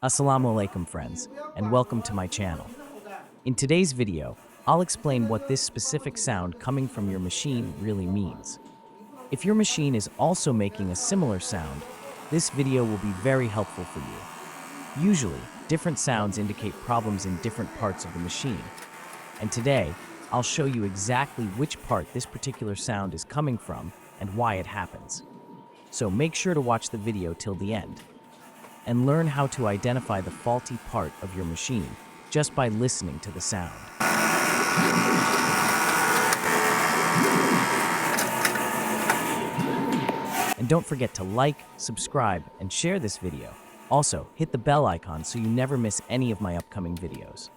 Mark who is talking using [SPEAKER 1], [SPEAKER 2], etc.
[SPEAKER 1] Assalamu alaikum friends, and welcome to my channel. In today's video, I'll explain what this specific sound coming from your machine really means. If your machine is also making a similar sound, this video will be very helpful for you. Usually, different sounds indicate problems in different parts of the machine. And today, I'll show you exactly which part this particular sound is coming from and why it happens. So make sure to watch the video till the end and learn how to identify the faulty part of your machine just by listening to the sound. And don't forget to like, subscribe, and share this video. Also, hit the bell icon so you never miss any of my upcoming videos.